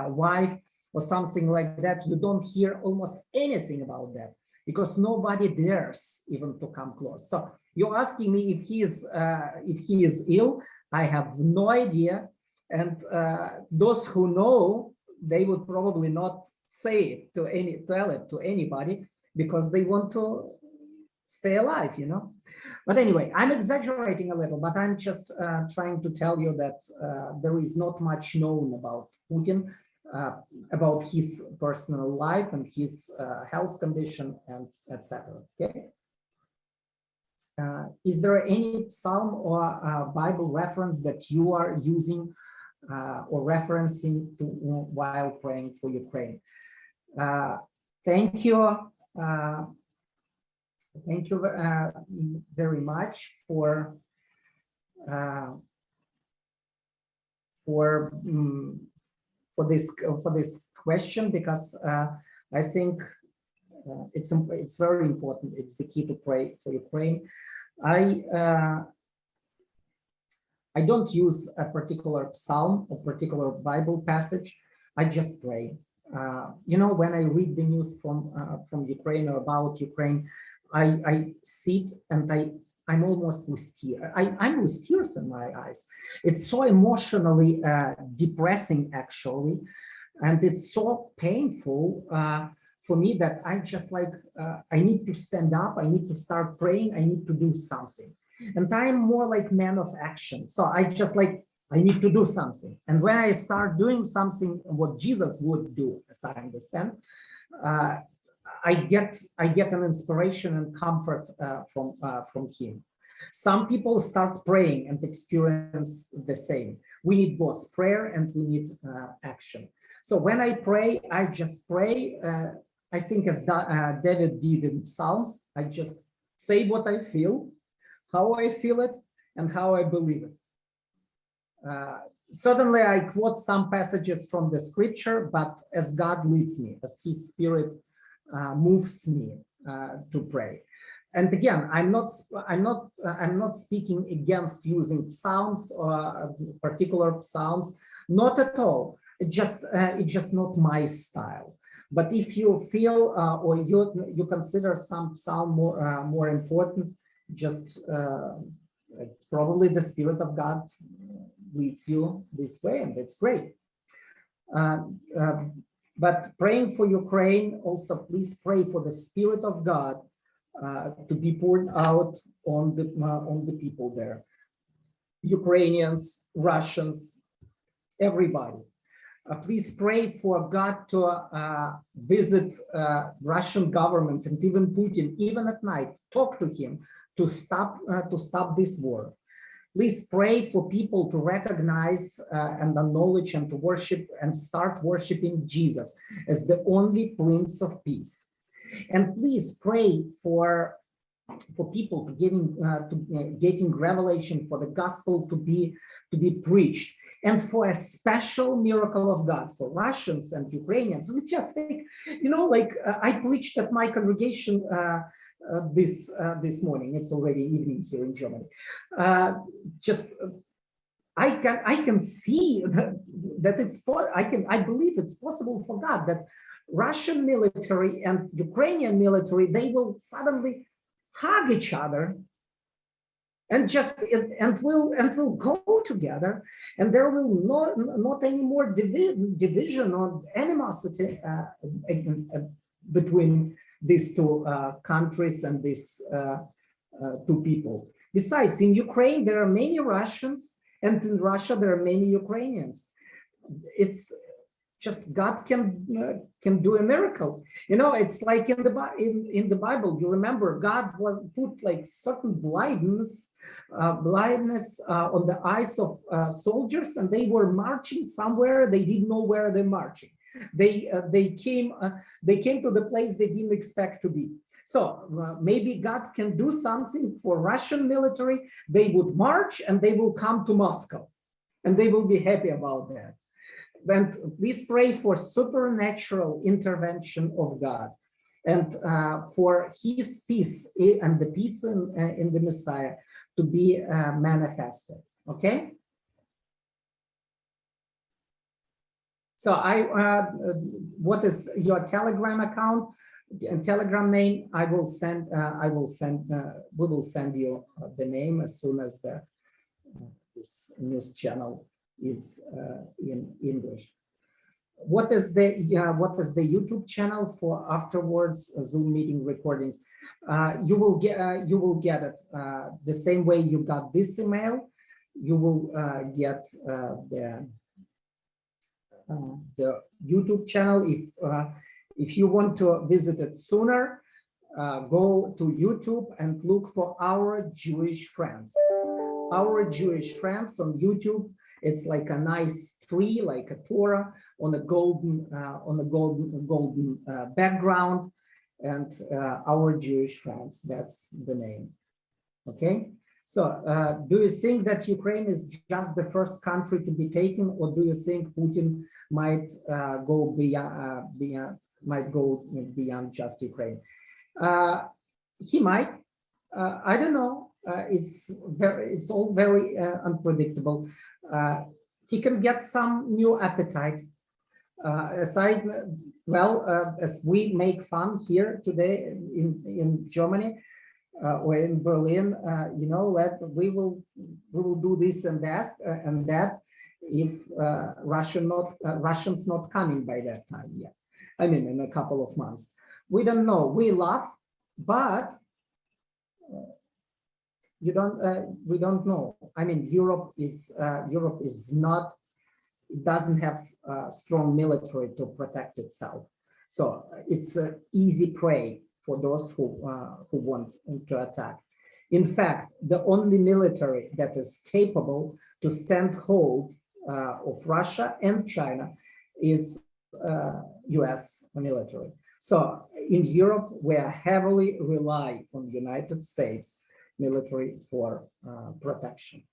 wife or something like that? You don't hear almost anything about that, because nobody dares even to come close. So you're asking me if he is ill. I have no idea, and those who know, they would probably not say it tell it to anybody, because they want to stay alive, you know. But anyway, I'm exaggerating a little, but I'm just trying to tell you that there is not much known about Putin, about his personal life and his health condition, and etc. Okay. Is there any psalm or Bible reference that you are using or referencing to while praying for Ukraine? Thank you. Thank you very much for this question, because I think it's very important. It's the key to pray for Ukraine. I don't use a particular psalm or particular Bible passage. I just pray. You know, when I read the news from Ukraine or about Ukraine, I sit and I'm almost with tears. I'm with tears in my eyes. It's so emotionally depressing, actually, and it's so painful for me that I just like I need to stand up. I need to start praying. I need to do something, and I'm more like man of action. So I just like I need to do something. And when I start doing something, what Jesus would do, as I understand, I get an inspiration and comfort from him. Some people start praying and experience the same. We need both prayer and we need action. So when I pray, I just pray. I think as David did in Psalms, I just say what I feel, how I feel it, and how I believe it. Certainly, I quote some passages from the scripture, but as God leads me, as His Spirit moves me to pray. And again, I'm not speaking against using psalms or particular psalms, not at all. It's just not my style. But if you feel or you consider some psalm more important, just it's probably the Spirit of God leads you this way, and that's great. But praying for Ukraine, also please pray for the Spirit of God to be poured out on the people there, Ukrainians, Russians, everybody. Please pray for God to visit Russian government and even Putin, even at night, talk to him to stop this war. Please pray for people to recognize and acknowledge and to worship and start worshiping Jesus as the only Prince of Peace. And please pray for people getting revelation, for the gospel to be preached, and for a special miracle of God for Russians and Ukrainians. We just think, I preached at my congregation this morning. It's already evening here in Germany. I can see that I believe it's possible for God that Russian military and Ukrainian military, they will suddenly hug each other and will go together, and there will not any more division or animosity between these two countries and these two people. Besides, in Ukraine there are many Russians, and in Russia there are many Ukrainians. It's just God can do a miracle. It's like in the Bible. You remember God put like certain blindness on the eyes of soldiers, and they were marching somewhere. They didn't know where they're marching. They came to the place they didn't expect to be. So maybe God can do something for Russian military. They would march and they will come to Moscow, and they will be happy about that. And please pray for supernatural intervention of God and for His peace and the peace in the Messiah to be manifested. Okay. So what is your Telegram account and Telegram name? We will send you the name as soon as this news channel is in English. What is the YouTube channel for afterwards Zoom meeting recordings? You will get it the same way you got this email. You will get the YouTube channel. If you want to visit it sooner, go to YouTube and look for Our Jewish Friends. Our Jewish Friends on YouTube. It's like a nice tree, like a Torah on a golden background, and Our Jewish Friends. That's the name. Okay. So, do you think that Ukraine is just the first country to be taken, or do you think Putin might go beyond just Ukraine? He might. I don't know. It's all very unpredictable. He can get some new appetite. As we make fun here today in Germany or in Berlin, that we will do this and that if Russians not coming by that time yet. I mean, in a couple of months. We don't know. We laugh, but we don't know. I mean, Europe is not. It doesn't have a strong military to protect itself, so it's an easy prey for those who want to attack. In fact, the only military that is capable to stand hold of Russia and China is US military. So in Europe, we are heavily rely on United States military for protection.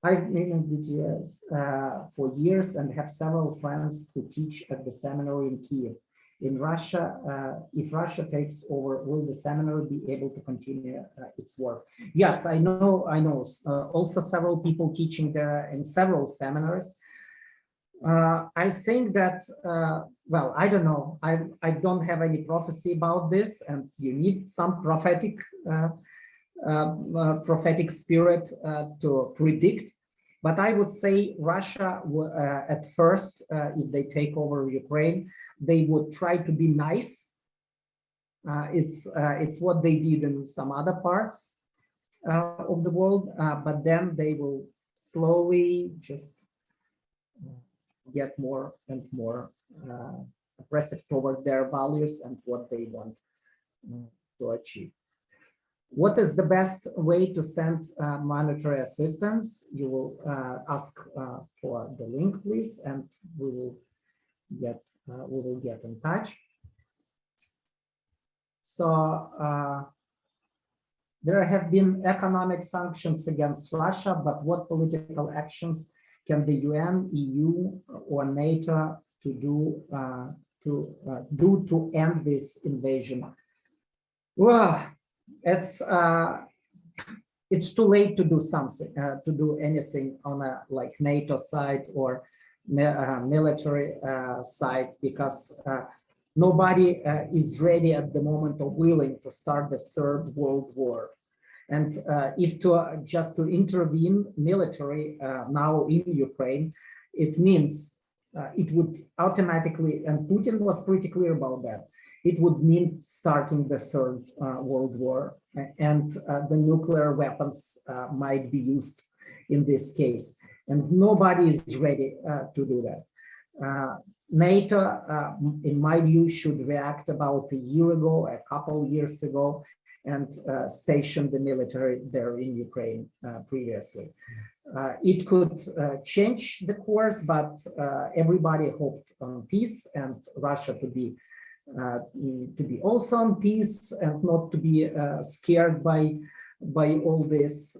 I've been in DTS for years and have several friends who teach at the seminary in Kiev. In Russia, if Russia takes over, will the seminary be able to continue its work? Yes, I know. Also, several people teaching there in several seminaries. I think that, well, I don't know. I don't have any prophecy about this, and you need some prophetic spirit to predict. But I would say Russia, at first, if they take over Ukraine, they would try to be nice. It's what they did in some other parts of the world, but then they will slowly just get more and more aggressive toward their values and what they want to achieve. What is the best way to send monetary assistance? You will ask for the link, please, and we will get in touch. So there have been economic sanctions against Russia, but what political actions can the UN, EU, or NATO to do to end this invasion? Well, it's too late to do something, to do anything on a like NATO side or military side, because nobody is ready at the moment or willing to start the Third World War. And if just to intervene military now in Ukraine, it means it would automatically, and Putin was pretty clear about that, it would mean starting the Third World War, and the nuclear weapons might be used in this case. And nobody is ready to do that. NATO, in my view, should react about a year ago, a couple years ago, and station the military there in Ukraine previously. It could change the course, but everybody hoped on peace and Russia to be also on peace and not to be scared by all this.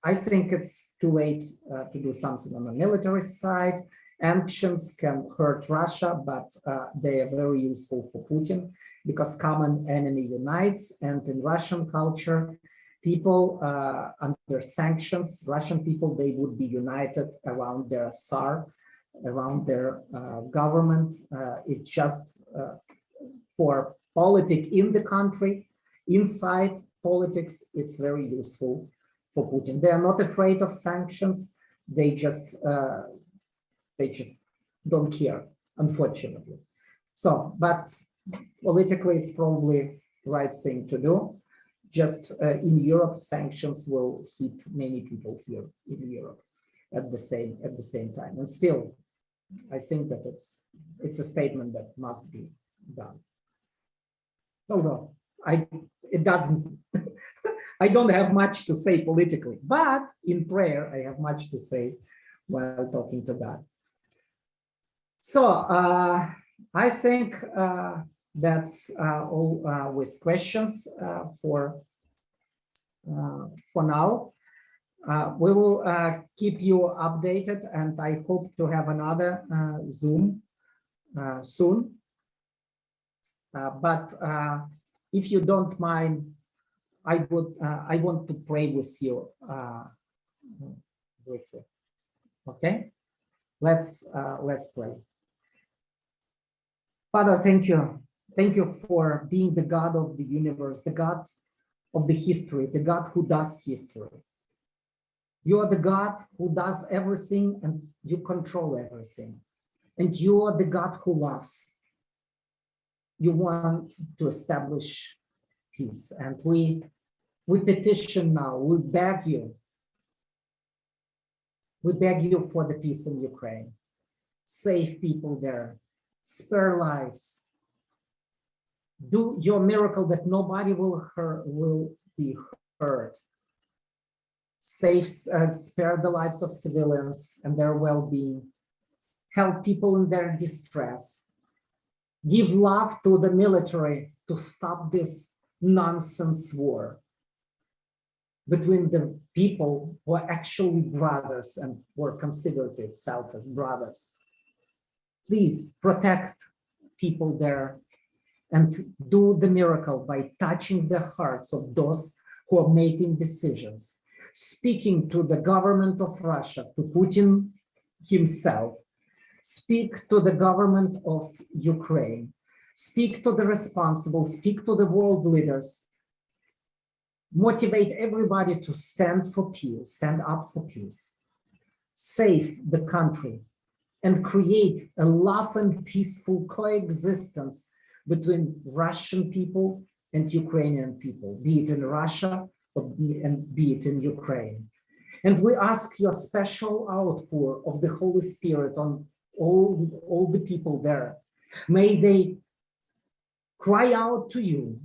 I think it's too late to do something on the military side. Sanctions can hurt Russia, but they are very useful for Putin because common enemy unites. And in Russian culture, people under sanctions, Russian people, they would be united around their Tsar, around their government. It's just for politics in the country, inside politics, it's very useful for Putin. They are not afraid of sanctions. They just don't care, unfortunately. So, but politically, it's probably the right thing to do. Just in Europe, sanctions will hit many people here in Europe at the same time. And still, I think that it's a statement that must be done. Although it doesn't. I don't have much to say politically, but in prayer, I have much to say while talking to God. So I think that's all with questions for now. We will keep you updated, and I hope to have another Zoom soon. But if you don't mind, I want to pray with you briefly. Okay, let's pray. Father, thank you for being the God of the universe, the God of the history, the God who does history. You are the God who does everything and you control everything. And you are the God who loves. You want to establish peace. And we petition now, we beg you for the peace in Ukraine. Save people there, spare lives. Do your miracle that nobody will be hurt. Spare the lives of civilians and their well-being. Help people in their distress. Give love to the military to stop this nonsense war between the people who are actually brothers and were considered itself as brothers. Please protect people there and do the miracle by touching the hearts of those who are making decisions, speaking to the government of Russia, to Putin himself, speak to the government of Ukraine, speak to the responsible, speak to the world leaders, motivate everybody to stand for peace, stand up for peace, save the country, and create a love and peaceful coexistence between Russian people and Ukrainian people, be it in Russia and be it in Ukraine. And we ask your special outpour of the Holy Spirit on all the people there. May they cry out to you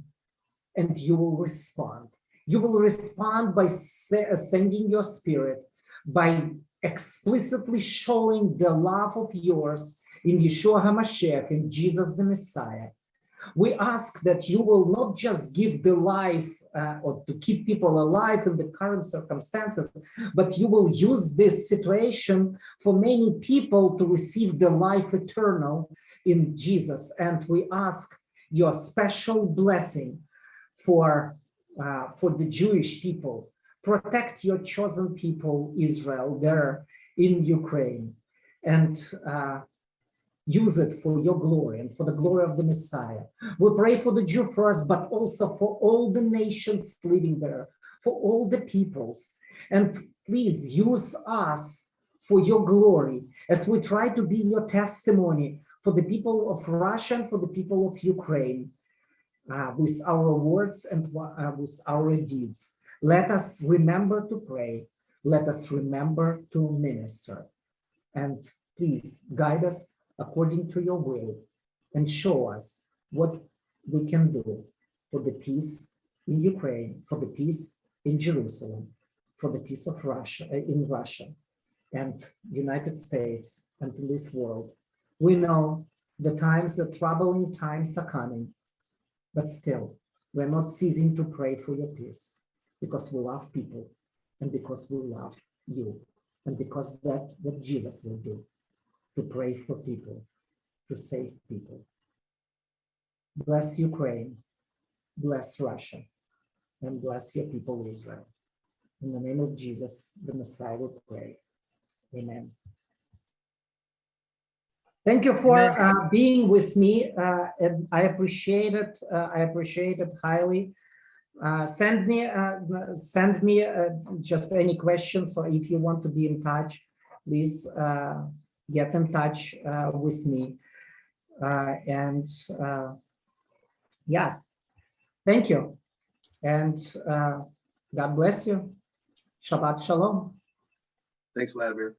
and you will respond. You will respond by sending your spirit, by explicitly showing the love of yours in Yeshua HaMashiach, in Jesus the Messiah. We ask that you will not just give the life or to keep people alive in the current circumstances, but you will use this situation for many people to receive the life eternal in Jesus. And we ask your special blessing for the Jewish people. Protect your chosen people, Israel, there in Ukraine, and use it for your glory and for the glory of the Messiah. We pray for the Jew first, but also for all the nations living there, for all the peoples. And please use us for your glory as we try to be your testimony for the people of Russia and for the people of Ukraine, with our words and with our deeds. Let us remember to pray. Let us remember to minister. And please guide us according to your will and show us what we can do for the peace in Ukraine, for the peace in Jerusalem, for the peace of Russia, in Russia and United States and in this world. We know the troubling times are coming, but still we're not ceasing to pray for your peace because we love people and because we love you and because that's what Jesus will do. To pray for people, to save people. Bless Ukraine, bless Russia, and bless your people, Israel. In the name of Jesus, the Messiah, we pray. Amen. Thank you for being with me, and I appreciate it. I appreciate it highly. Send me just any questions, or if you want to be in touch, please get in touch with me. Yes, thank you. And God bless you. Shabbat Shalom. Thanks, Vladimir.